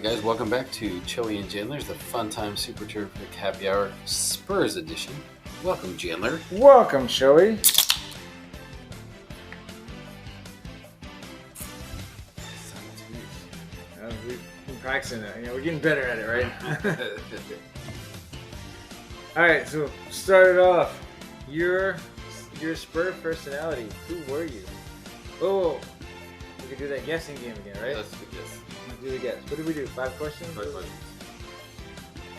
Alright guys, welcome back to Joey and Chandler's The Fun Time Super Terrific Happy Hour Spurs Edition. Welcome, Chandler. Welcome, Joey. We've been practicing it. We're getting better at it, right? All right, so start it off. Your Spurs personality. Who were you? Oh, we could do that guessing game again, right? Let's do guess. Let's do the guess. What did we do? 5 questions? 5 questions.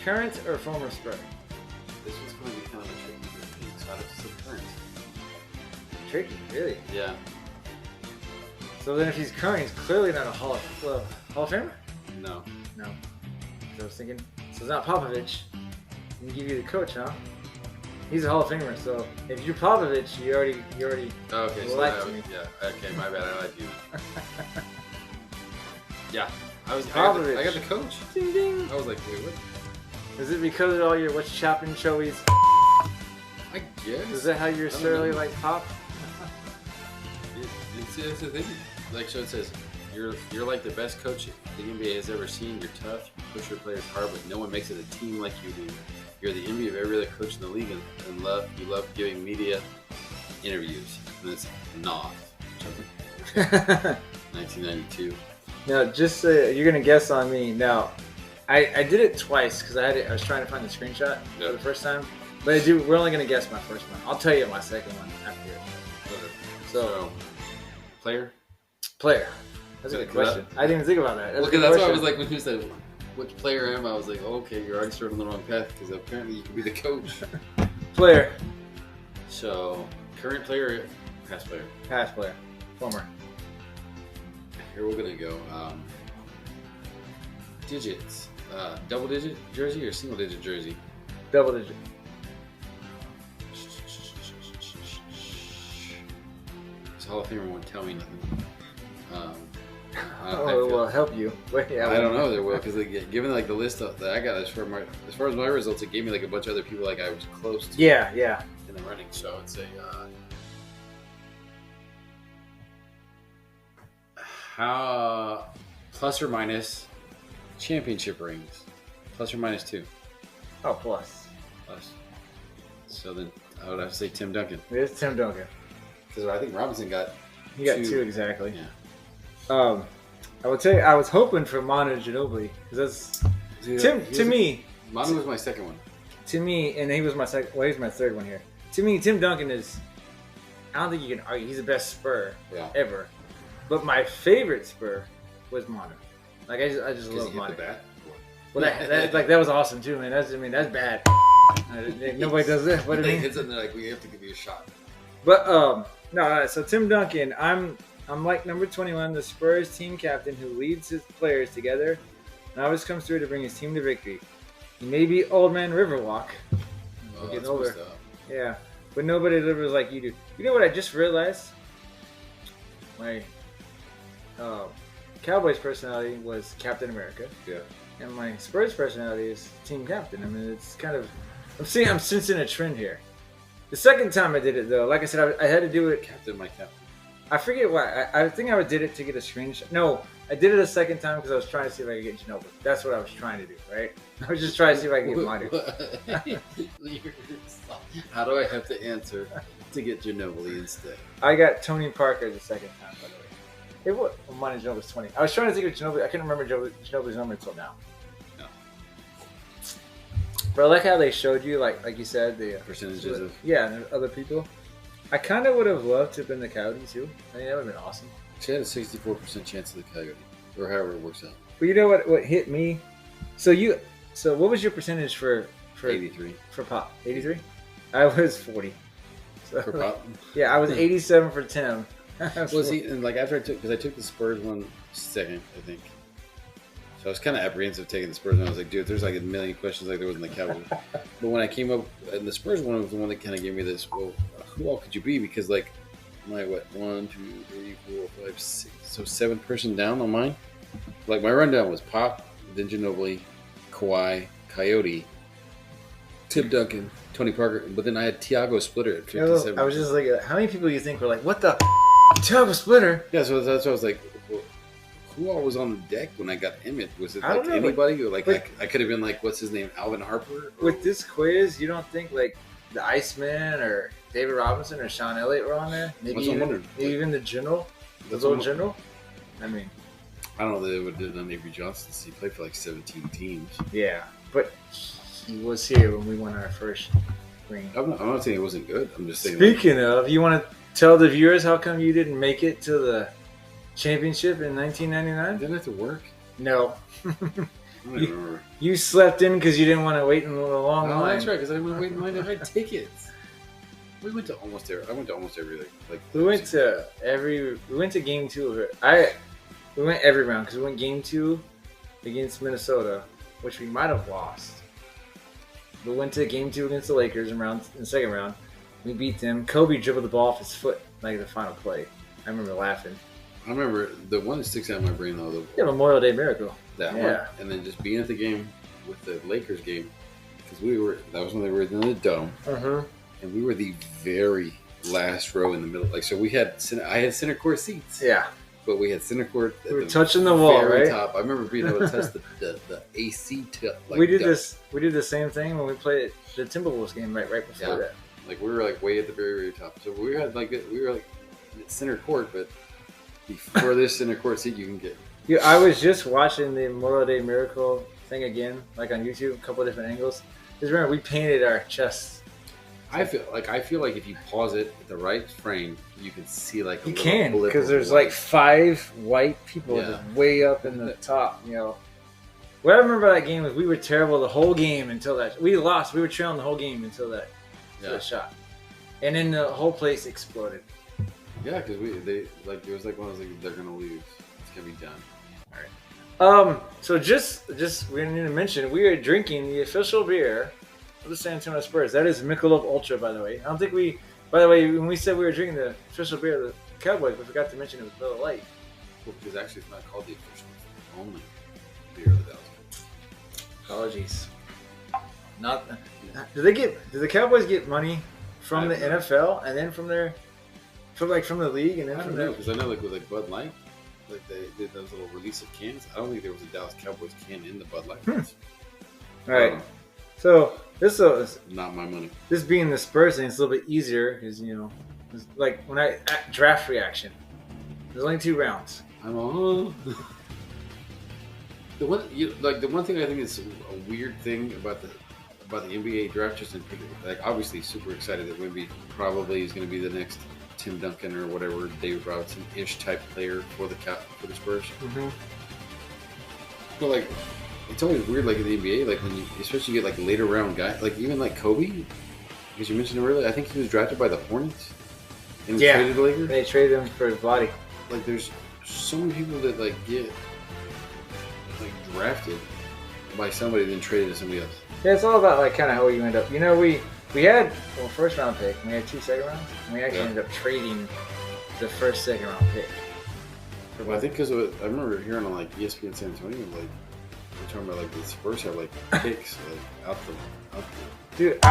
Current or former Spur? This one's going to be kind of a tricky thing, so I'd have to say current. Tricky, really? Yeah. So then if he's current, he's clearly not a Hall of Famer? No. No. So I was thinking, so it's not Popovich. He can give you the coach, huh? He's a Hall of Famer, so if you're Popovich, you already Okay, so lied that to was, me. yeah. Okay, my bad. I lied to you. Yeah. I got Popovich. the coach. Ding ding. I was like, wait, what? Is it because of all your what's chopping showies? I guess. Is that how you're I don't surly know. like Pop? It's the thing. Like, so it says, you're like the best coach the NBA has ever seen. You're tough, you push your players hard, but no one makes it a team like you do. You're the envy of every other coach in the league, and you love giving media interviews. And it's Noth. 1992. Now, just you're gonna guess on me. Now, I did it twice because I was trying to find the screenshot for the first time. But we're only gonna guess my first one. I'll tell you my second one after it. So, player? player. That's a good question. I didn't even think about that. That's why I was like, when you said, which player am I? I was like, oh, okay, you're already starting on the wrong path because apparently you can be the coach. Player. So, current player, past player? Past player. Former. Here we're gonna go. Digits. Double digit jersey or single digit jersey? Double digit. This Hall of Famer won't tell me nothing. Oh, it will help you. Wait, I don't know. There will because given like the list that I got as far as my results, it gave me like a bunch of other people like I was close to. Yeah. In the running, so I'd say how plus or minus championship rings, plus or minus 2. Oh, plus. So then I would have to say Tim Duncan. It is Tim Duncan. Because I think Robinson got. He got 2 exactly. Yeah. I would say I was hoping for Manu Ginobili because that's to me. Manu was my second one. To me, and he was my second. Well, he's my third one here. To me, Tim Duncan is. I don't think you can argue he's the best Spur ever. But my favorite Spur was Manu. Like I just love Manu. Well, that was awesome too, man. That's bad. Nobody does that. But They hit something like we have to give you a shot. But no. So Tim Duncan, I'm like number 21, the Spurs team captain who leads his players together and always comes through to bring his team to victory. He may be old man Riverwalk. Oh, Getting older. Yeah, but nobody delivers like you do. You know what I just realized? My Cowboys personality was Captain America. Yeah. And my Spurs personality is team captain. I mean, it's kind of I'm sensing a trend here. The second time I did it though, like I said, I had to do it. Captain, my captain. I forget why. I think I did it to get a screenshot. No, I did it a second time because I was trying to see if I could get Ginobili. That's what I was trying to do, right? I was just trying to see if I could get Manu. How do I have to answer to get Ginobili instead? I got Tony Parker the second time, by the way. It was Manu Ginobili's 20. I was trying to think of Ginobili. I couldn't remember Ginobili's number until now. No. But I like how they showed you, like you said, the Percentages of and other people. I kind of would have loved to have been the Coyote too. I mean, that would have been awesome. She had a 64% chance of the Coyote, or however it works out. But you know what hit me? So what was your percentage for 83 for Pop? 83. I was 40. So, for Pop. Yeah, I was 87 for Tim. Was he and like after I took the Spurs one second, I think. So I was kind of apprehensive taking the Spurs one. I was like, dude, there's like a million questions like there was in the Cowboys. But when I came up, and the Spurs one was the one that kind of gave me this. Well, who all could you be? Because like, my 1, 2, 3, 4, 5, 6, so 7th person down on mine. Like my rundown was Pop, then Ginobili, Kawhi, Coyote, Tim Duncan, Tony Parker, but then I had Tiago Splitter at 57. I was just like, how many people you think were like, what the Tiago Splitter? Yeah, so that's why I was like, well, who all was on the deck when I got Emmett? Was it I like don't know, anybody? Or like like- I could have been like, what's his name, Alvin Harper? Or, With this quiz, you don't think like the Iceman or David Robinson or Sean Elliott were on there? Maybe That's what I'm even, wondering. maybe even the general, the That's little what general. I mean, I don't know that they would have done Avery Johnson. He played for like 17 teams. yeah, but he was here when we won our first ring. I'm not saying it wasn't good. I'm just saying. Speaking of, you want to tell the viewers how come you didn't make it to the championship in 1999? Didn't have to work. No. I don't even remember. You slept in because you didn't want to wait in a long Oh, line. that's right. Because I went waiting in line. I had tickets. We went to almost every. I went to almost every like. We went to game 2 of it. We went every round because we went game 2 against Minnesota, which we might have lost. We went to game 2 against the Lakers in the second round. We beat them. Kobe dribbled the ball off his foot like the final play. I remember laughing. I remember the one that sticks out in my brain though. Yeah, Memorial Day miracle. That Yeah. one, and then just being at the game with the Lakers game because that was when they were in the dome, and we were the very last row in the middle. Like so, I had center court seats. Yeah. But we had center court. We were touching the wall, very right? top. I remember being able to touch the AC tip. Like We did the same thing when we played the Timberwolves game right before that. Like we were like way at the very very top. So we were like center court, but the furthest center court seat you can get. Yeah, I was just watching the Memorial Day Miracle thing again, like on YouTube, a couple of different angles. Because remember, we painted our chests. I feel like if you pause it at the right frame, you can see like You can, because there's like 5 white people just way up in the top. You know, what I remember about that game was we were terrible the whole game until that we lost. We were trailing the whole game until that shot, and then the whole place exploded. Yeah, because it was like one of those like they're gonna lose. It's gonna be done. All right. So just we need to mention we are drinking the official beer of the San Antonio Spurs. That is Michelob Ultra, by the way. I don't think we. By the way, when we said we were drinking the official beer of the Cowboys, we forgot to mention it was Miller Lite. Well, because actually it's not called the official. It's only beer of the Dallas Cowboys. Apologies. Not. Do the Cowboys get money from the NFL and then from the league and then I from don't know there? because I know like with like Bud Light, like they did those little release of cans. I don't think there was a Dallas Cowboys can in the Bud Light. All right. So this is not my money. this being the Spurs thing, it's a little bit easier because it's like when draft reaction. There's only 2 rounds. I'm all. The one thing I think is a weird thing about the NBA draft, just in like obviously super excited that Wemby probably is going to be the next Tim Duncan or whatever David Robinson-ish type player for the Spurs. Mm-hmm. But like, it's always weird, like in the NBA, like when you especially get like later round guys, like even like Kobe, because you mentioned him earlier. I think he was drafted by the Hornets and was traded to the Lakers. They traded him for his body. Like there's so many people that like get like drafted by somebody then traded to somebody else. Yeah, it's all about like kind of how you end up. We had first round pick. We had 2 second rounds. And we actually ended up trading the first second round pick. Well, I think because I remember hearing on like ESPN San Antonio, like they're talking about like the Spurs have like picks like out the Dude,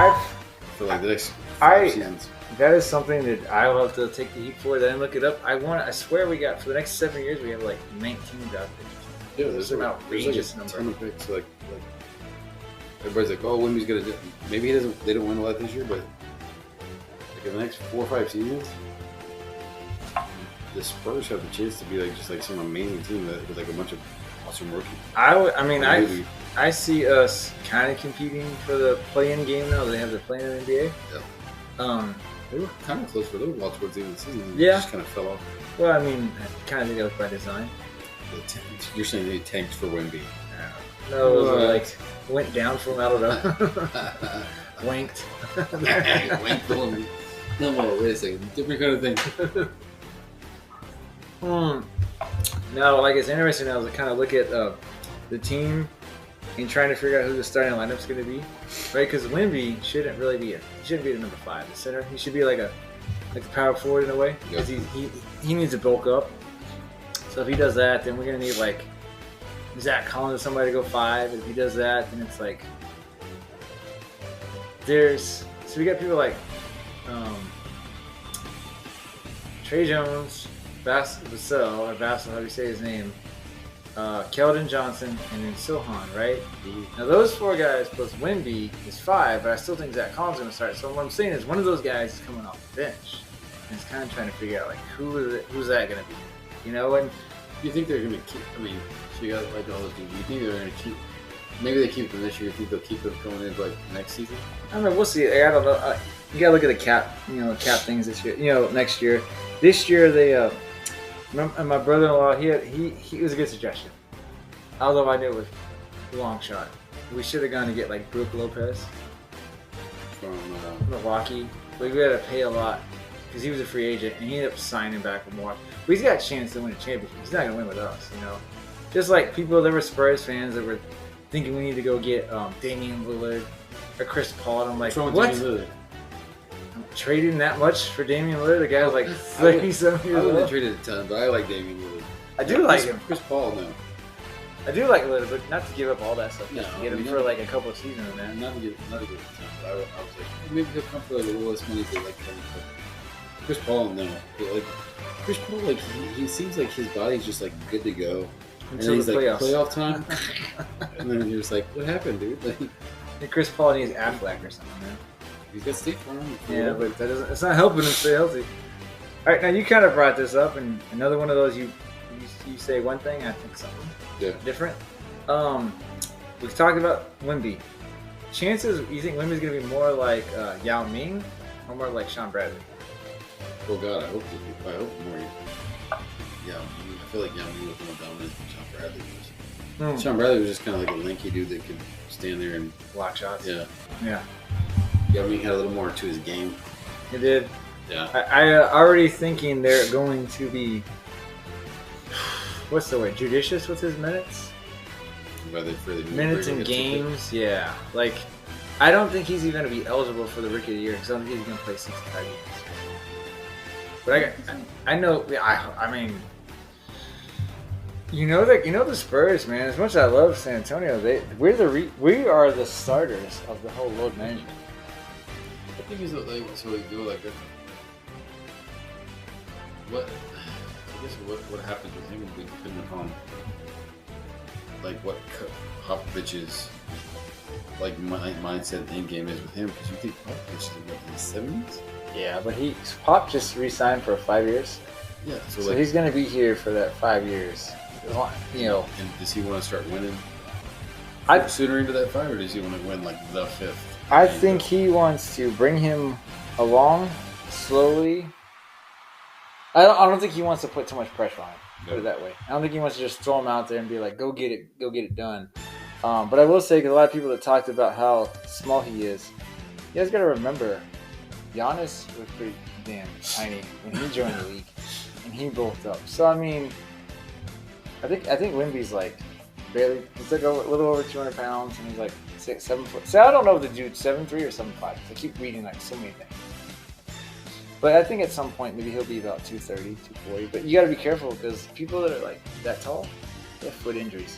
for like the next 5 seasons. That is something that I will have to take the heat for. Then look it up. I swear we got for the next 7 years we have like 19 draft picks. Yeah, there's an outrageous number. Ton of picks. Like everybody's like, oh, Wemby's gonna do. Maybe he doesn't. They don't win a lot this year, but like in the next 4 or 5 seasons, the Spurs have the chance to be like just like some amazing team with like a bunch of awesome rookies. I see us kind of competing for the play-in game now. They have the play-in NBA. Yeah. They were kind of close for a little while towards the end of the season. Yeah. Just kind of fell off. Well, I mean, I kind of think that was by design. You're saying they tanked for Wemby? No, it was like went down from I don't know. Wanked. Wanked for Wemby. No, wait a second. Different kind of thing. No, like it's interesting now to kind of look at the team and trying to figure out who the starting lineup's going to be, right? Because Wemby shouldn't really be the number 5, the center. He should be like a power forward in a way because he needs to bulk up. So if he does that, then we're going to need like Zach Collins or somebody to go 5. If he does that, then it's like so we got people like Trey Jones, Vassell, how do you say his name? Keldon Johnson, and then Sohan, right? Now those 4 guys plus Wemby is 5, but I still think Zach Collins is going to start. So what I'm saying is one of those guys is coming off the bench, and it's kind of trying to figure out like who's that going to be, you know? And you think they're going to keep? I mean, so you got like all those dudes. You think they're going to keep? Maybe they keep them this year. You think they'll keep them going into like next season? I mean, we'll see. I don't know. You got to look at the cap, cap things this year. Next year. This year they. My brother-in-law, he was a good suggestion. Although I knew it was a long shot. We should have gone to get like Brook Lopez From Milwaukee. But we had to pay a lot because he was a free agent and he ended up signing back with Milwaukee. But he's got a chance to win a championship. He's not gonna win with us, Just like people that were Spurs fans that were thinking we need to go get Damian Lillard or Chris Paul. And I'm like, what? Trading that much for Damian Lillard? The guy's like 30-something years old. I wouldn't traded a ton, but I like Damian Lillard. I do like him. Chris Paul, no. I do like Lillard, but not to give up all that stuff. No, just to get him for like a couple of seasons, man. Not to give a ton. But I was like, maybe he'll come for like a little less money to like come. Chris Paul, no. But, like Chris Paul, like he seems like his body's just like good to go. Until and then the he's playoffs. like playoff time, and then you're just like, what happened, dude? Like, And Chris Paul needs Affleck or something, man. He's got State Farm. Yeah, but that doesn't. It's not helping him stay healthy. All right, now you kind of brought this up, and another one of those you say one thing, I think something different. We've talked about Wemby. Chances you think Wemby's gonna be more like Yao Ming or more like Sean Bradley? Oh God, I hope more. Yeah, I feel like Yao Ming was more dominant than Sean Bradley was. Sean Bradley was just kind of like a lanky dude that could stand there and block shots. Yeah. Yao Ming had a little more to his game. He did. Yeah. I already thinking they're going to be, what's the word, judicious with his minutes? Minutes in games, yeah. Like, I don't think he's even going to be eligible for the Rookie of the Year because I don't think he's going to play 65 games. But I know, I mean, the Spurs, man. As much as I love San Antonio, we are the starters of the whole load management. I think he's like so they go like that. What happens with him would be dependent upon like what Popovich's like mindset in game is with him, because you think Popovich is in his 70s. Yeah, but Pop just re-signed for 5 years. Yeah, so he's going to be here for that 5 years. And does he want to start winning sooner into that 5, or does he want to win like the 5th? I think he wants to bring him along slowly. I don't think he wants to put too much pressure on him. Put it that way. I don't think he wants to just throw him out there and be like, go get it done. But I will say, because a lot of people that talked about how small he is, you guys got to remember, Giannis was pretty damn tiny when he joined the league, and he bulked up. So I mean, I think Wemby's like barely. He's like a little over 200 pounds, and he's like 7 foot. So I don't know if the dude's 7'3" or 7'5". I keep reading like so many things. But I think at some point maybe he'll be about 230, 240. But you got to be careful because people that are like that tall, they have foot injuries.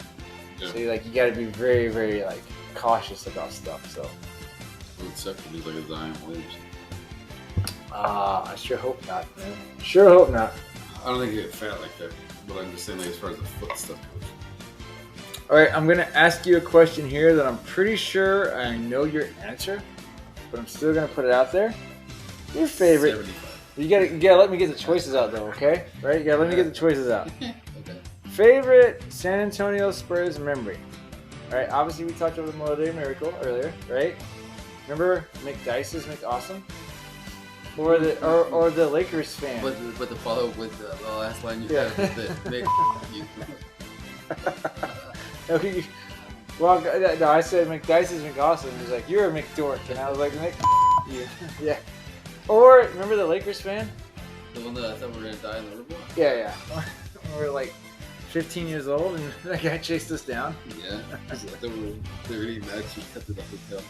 Yeah. So you got to be very, very like cautious about stuff. So. Well, it's sucks to be like a Zion Williams. I sure hope not, man. Sure hope not. I don't think you get fat like that, but I'm just saying like as far as the foot stuff goes. All right, I'm gonna ask you a question here that I'm pretty sure I know your answer, but I'm still gonna put it out there. Your favorite? 75. You gotta let me get the choices out though, okay? Right? You gotta let me get the choices out. Okay. Favorite San Antonio Spurs memory? All right. Obviously, we talked about the Memorial Day Miracle earlier, right? Remember McDice's McAwesome? Or the Lakers fan. But the follow up with the last line you have is that Mick. No, I said McDice's McAwesome. He's like, you're a McDork. And I was like, Mick, you. Yeah. Or, remember the Lakers fan? The one that I thought we were going to die in the river? Yeah. We were like 15 years old and that guy chased us down. Yeah. I thought they were eating mad. She cut to the hotel.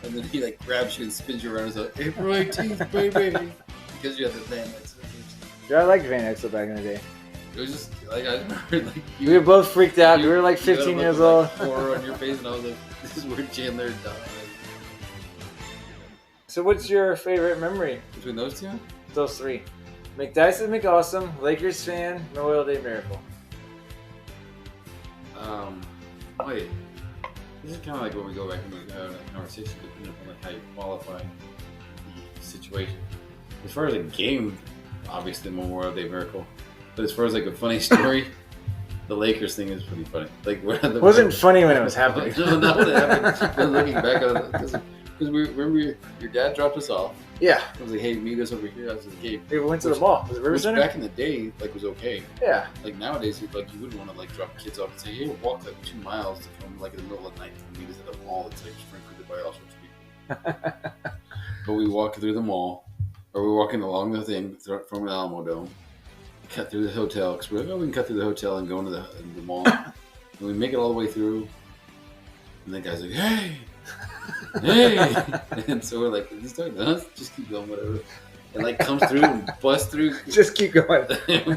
And then he like grabs you and spins you around and says, April 18th, baby. Because you have the Van X. Yeah, I liked Van X back in the day. It was just like, I remember like we were both freaked out. We were like 15 years old. Horror on your face, and I was like, this is where Chandler died. So what's your favorite memory? Between those two? Those three. McDice's McAwesome, Lakers fan, Memorial Day Miracle. Wait. This is kind of like where we go back into a conversation, depending upon like how you qualify the situation. As far as a game, obviously Memorial Day miracle, but as far as like a funny story, the Lakers thing is pretty funny. Like, it wasn't funny when it was happening. No, not when it happened. But looking back on it, because we remember your dad dropped us off. Yeah. I was like, hey, meet us over here. I was like, hey, we went to the mall. Was it River Center? Back in the day, like, was okay. Yeah. Like nowadays, like you wouldn't want to like drop kids off and say, hey, walk like 2 miles to come like in the middle of the night and meet us at the mall. It's like frequented by all sorts of people. But we walk through the mall, or we're walking along the thing from the Alamo Dome, cut through the hotel because we're like, oh, we can cut through the hotel and go into the mall. And we make it all the way through, and the guy's like, hey. And so we're like, is this talking to us? Just keep going, whatever. And like comes through and busts through. Just keep going.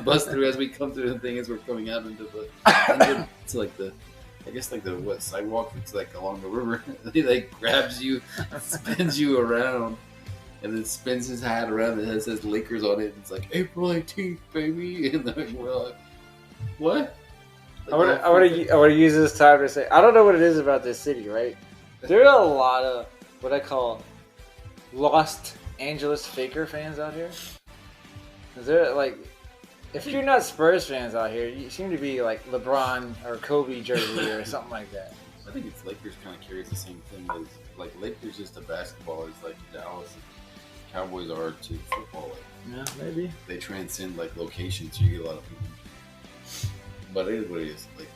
Bust through as we come through the thing as we're coming out into to like the, I guess like the sidewalk. It's like along the river. He like grabs you, spins you around, and then spins his hat around and it says Lakers on it. And it's like April 18th, baby. And then we're like, what? Like, I want to use this time to say I don't know what it is about this city, right? There are a lot of what I call Los Angeles Faker fans out here. They're like, if you're not Spurs fans out here, you seem to be like LeBron or Kobe jersey or something like that. I think it's Lakers kind of carries the same thing as like Lakers just to basketball is like Dallas Cowboys are to football. Like, yeah, maybe they transcend like locations. So you get a lot of people, but it is what it is. Like,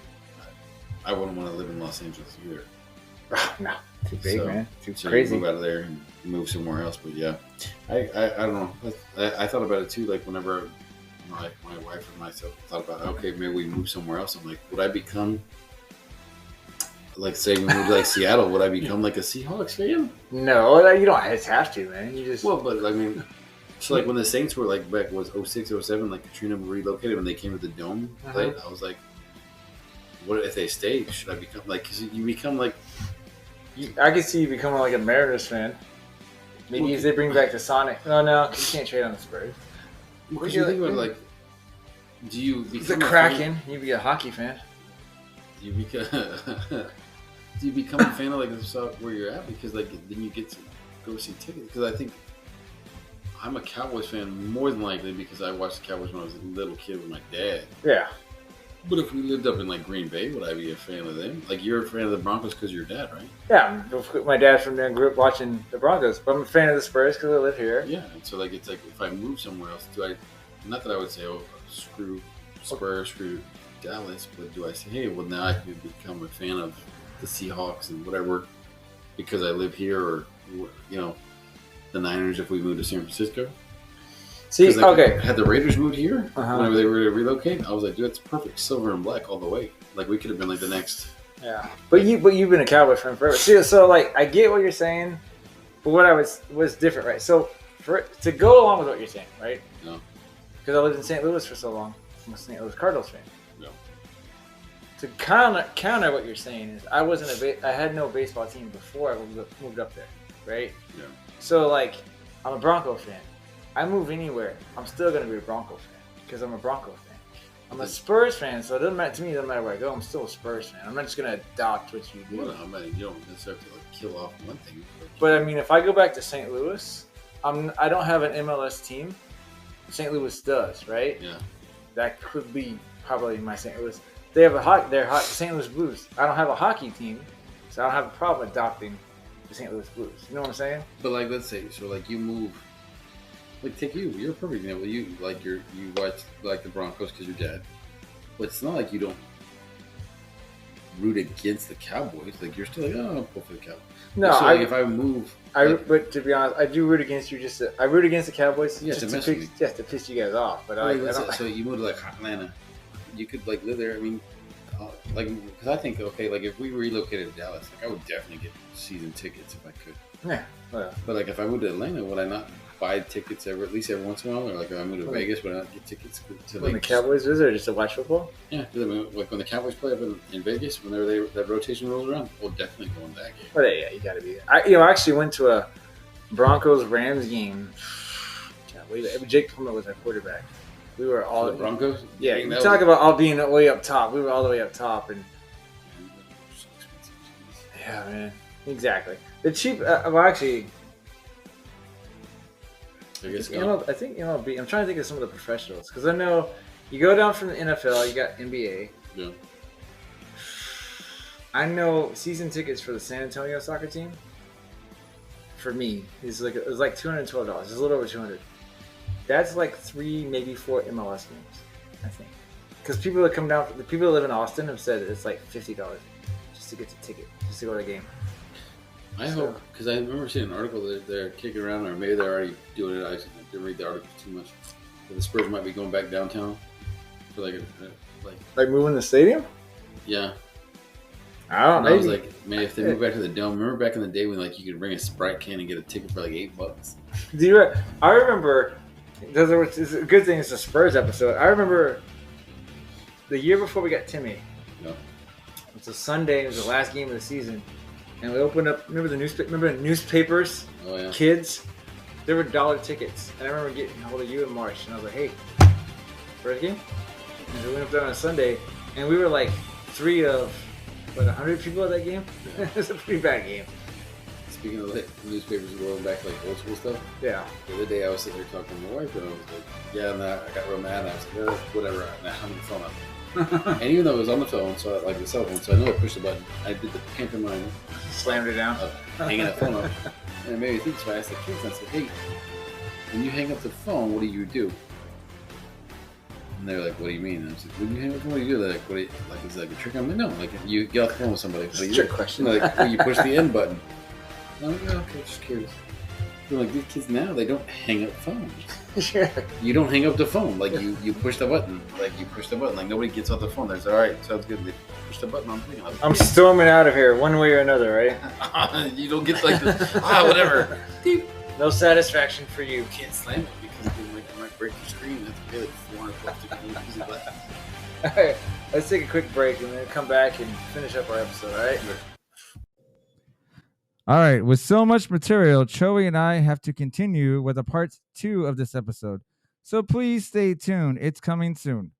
I wouldn't want to live in Los Angeles either. No, too big, man. Too so crazy. Move out of there and move somewhere else. But yeah, I don't know. I thought about it too. Like whenever my wife and myself thought about, okay, maybe we move somewhere else. I'm like, would I become like, say we moved to like Seattle? Would I become like a Seahawks fan? No, you don't have to, man. You just but I mean, so like when the Saints were like back was 06, 07, like Katrina relocated when they came to the Dome plate. I was like, what if they stay? Should I become like? Cause you become like. I could see you becoming like a Mariners fan. Maybe if they bring back the Sonic. No, cause you can't trade on the Spurs. What do you think about like? Do you become the Kraken? You'd be a hockey fan. Do you become a fan of like where you're at because like then you get to go see tickets? Because I think I'm a Cowboys fan more than likely because I watched the Cowboys when I was a little kid with my dad. Yeah. But if we lived up in like Green Bay, would I be a fan of them? Like you're a fan of the Broncos because you're your dad, right? Yeah, my dad from there grew up watching the Broncos, but I'm a fan of the Spurs because I live here. Yeah, and so like it's like if I move somewhere else, do I? Not that I would say, oh, screw Spurs, screw Dallas, but do I say, hey, well now I can become a fan of the Seahawks and whatever because I live here, or the Niners if we move to San Francisco. See, like, okay. Had the Raiders moved here whenever they were to relocate, I was like, dude, that's perfect, silver and black all the way. Like we could have been like the next. Yeah, but you've been a Cowboy fan forever. See, so like I get what you're saying, but what I was different, right? So to go along with what you're saying, right? No. Because I lived in St. Louis for so long, I'm a St. Louis Cardinals fan. No. To counter what you're saying is I had no baseball team before I moved up there, right? Yeah. So like I'm a Bronco fan. I move anywhere, I'm still going to be a Bronco fan because I'm a Bronco fan. I'm a Spurs fan, so it doesn't matter to me. It doesn't matter where I go. I'm still a Spurs fan. I'm not just going to adopt what you do. Well, I mean, you don't necessarily have to like kill off one thing. But I mean, if I go back to St. Louis, I don't have an MLS team. St. Louis does, right? Yeah. That could be probably my St. Louis. They have they're St. Louis Blues. I don't have a hockey team, so I don't have a problem adopting the St. Louis Blues. You know what I'm saying? But like, let's say, so like you move. Like take you're a perfect example. You watch like the Broncos because you're dad, but it's not like you don't root against the Cowboys. Like you're still like, oh, I'll pull for the Cowboys. No, so, like, if I move, but to be honest, I do root against you. I root against the Cowboys to piss you guys off. But so you move to like Atlanta, you could like live there. I mean, like because I think like if we relocated to Dallas, like I would definitely get season tickets if I could. Yeah. Well, but like if I moved to Atlanta, would I not buy tickets at least every once in a while? Or like if I moved to Vegas, would I not get tickets to when the Cowboys visit or just to watch football? Yeah, like when the Cowboys play up in Vegas, whenever that rotation rolls around, we'll definitely go in that game. Well, yeah, you got to be there. I actually went to a Broncos-Rams game. Jake Plummer was our quarterback. We were all the Broncos. Yeah, you talk about all being way up top. We were all the way up top, and Yeah, man. Exactly. The cheap. Well, actually, I think MLB. I'm trying to think of some of the professionals because I know you go down from the NFL, you got NBA. Yeah. I know season tickets for the San Antonio soccer team. For me, it was like $212. It's a little over $200. That's like 3, maybe 4 MLS games, I think. Because people that come down, the people that live in Austin have said it's like $50 just to get the ticket, just to go to the game. I hope, because I remember seeing an article that they're kicking around, or maybe they're already doing it. I didn't read the article too much. But the Spurs might be going back downtown for like moving the stadium. Yeah. I don't know. I was like, man, if they move back to the dome, remember back in the day when like you could bring a Sprite can and get a ticket for like $8? I remember. It's a good thing it's a Spurs episode. I remember the year before we got Timmy. No. It was a Sunday. It was the last game of the season, and we opened up. Remember the newspapers? Oh yeah. Kids, there were $1 tickets, and I remember getting a hold of you in March, and I was like, "Hey, Spurs game?" And we went up there on a Sunday, and we were like 3 of 100 people at that game. Yeah. It was a pretty bad game. Speaking of like newspapers rolling back like old school stuff. Yeah. The other day I was sitting there talking to my wife and I was like, yeah, and I got real mad and I was like, whatever, now I'm on the phone up. And even though it was on the phone, so like the cell phone, so I know I pushed the button. I did the pantomime. Slammed it down. Hanging the phone up. And it made me think, so I asked the kids, I said, hey, when you hang up the phone, what do you do? And they were like, what do you mean? And I was like, when you hang up the phone, what do you do? They're like, like, is it like a trick? I'm like, no, like you get off the phone with somebody. What do you do? Trick question. Like, well, you push the end button. I'm like, oh, okay, just curious. They're like, these kids now, they don't hang up phones. Sure. You don't hang up the phone. Like, you push the button. Like, you push the button. Like, nobody gets off the phone. They're like, all right, sounds good. They push the button on the I'm storming out of here one way or another, right? You don't get like the, whatever. No satisfaction for you. You can't slam it because it might break your screen. That's pay like $400 to use it less. All right, let's take a quick break and then come back and finish up our episode, all right? All right, with so much material, Joey and I have to continue with a part 2 of this episode. So please stay tuned. It's coming soon.